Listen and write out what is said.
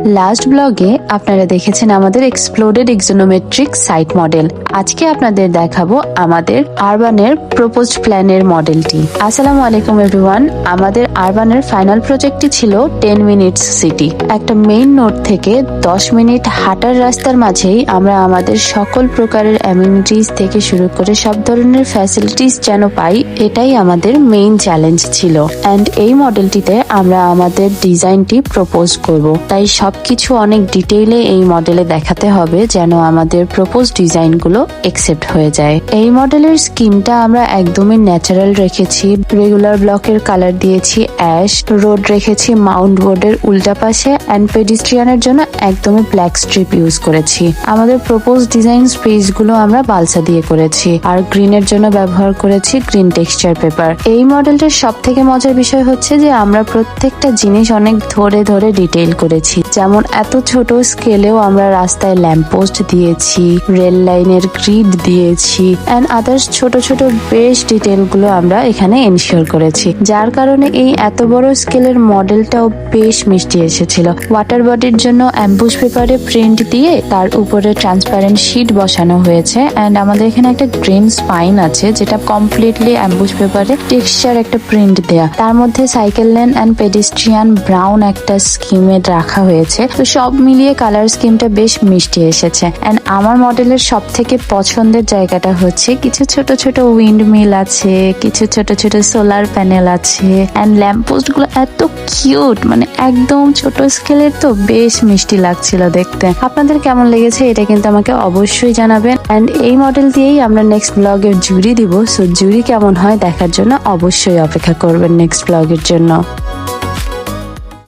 Last ব্লগে আপনারা দেখেছেন আমাদের এক্সপ্লোডেড এক্সোনোমেট্রিক সাইট মডেল। আজকে আপনাদের দেখাবো আমাদের আরবানের প্রপোজড প্ল্যানের মডেলটি। আসসালামু আলাইকুম এভরিওয়ান। আমাদের আরবানের ফাইনাল প্রজেক্টটি ছিল 10 মিনিটস সিটি। একটা মেইন নোড থেকে 10 মিনিট হাঁটার রাস্তার মাঝেই আমরা আমাদের সকল প্রকারের অ্যামিনিটিস থেকে শুরু করে সব ধরনের ফ্যাসিলিটিস যেন পাই, এটাই আমাদের মেইন চ্যালেঞ্জ ছিল। অ্যান্ড এই মডেলটিতে আমরা আমাদের ডিজাইনটি প্রপোজ করব, তাই সবকিছু অনেক ডিটেইলে এই মডেলে দেখাতে হবে যেন আমাদের প্রপোজ ডিজাইনগুলো একসেপ্ট হয়ে যায়। এই মডেলের স্কিমটা আমরা একদমই ন্যাচারাল রেখেছি। রেগুলার ব্লকের কালার দিয়েছি অ্যাশ, রোড রেখেছি মাউন্ট বোর্ডের উল্টা পাশে, অ্যান্ড পেডিস্ট্রিয়ানের জন্য একদমই ব্ল্যাক স্ট্রিপ ইউজ করেছি। আমাদের প্রপোজ ডিজাইন স্পেস গুলো আমরা বালসা দিয়ে করেছি, আর গ্রিনের জন্য ব্যবহার করেছি গ্রিন টেক্সচার পেপার। এই মডেলটার সব থেকে মজার বিষয় হচ্ছে যে আমরা প্রত্যেকটা জিনিস অনেক ধরে ধরে ডিটেইল করেছি। যেমন এত ছোট স্কেলেও আমরা রাস্তায় ল্যাম্পপোস্ট দিয়েছি, রেল লাইনের গ্রিড দিয়েছি, এন্ড আদার্স ছোট ছোট বেশ ডিটেইল গুলো আমরা এখানে এনশিওর করেছি, যার কারণে এই এত বড় স্কেলের মডেলটাও বেশ মিষ্টি এসেছিল। ওয়াটার বডির জন্য অ্যাম্বুশ পেপারে প্রিন্ট দিয়ে তার উপরে ট্রান্সপারেন্ট শিট বসানো হয়েছে, এন্ড আমাদের এখানে একটা গ্রিন স্পাইন আছে যেটা কমপ্লিটলি অ্যাম্বুশ পেপারে টেক্সচার একটা প্রিন্ট দেয়া। তার মধ্যে cycle lane and pedestrian brown একটা স্কিমে রাখা হয়েছে। তো সব মিলিয়ে কালার স্কিমটা বেশ মিষ্টি এসেছে। এন্ড আমার মডেলের সব থেকে পছন্দের জায়গাটা হচ্ছে কিছু ছোট ছোট উইন্ড মিল আছে, কিছু ছোট ছোট সোলার প্যানেল আছে, এন্ড ল্যাম্প পোস্ট গুলো এত কিউট, মানে একদম ছোট স্কেলের, তো বেশ মিষ্টি লাগছিল দেখতে। আপনাদের কেমন লেগেছে এটা কিন্তু আমাকে অবশ্যই জানাবেন। এন্ড এই মডেল দিয়েই আমরা নেক্সট ব্লগের জুরি দিব। সো জুরি কেমন হয় দেখার জন্য অবশ্যই অপেক্ষা করবেন নেক্সট ব্লগের জন্য।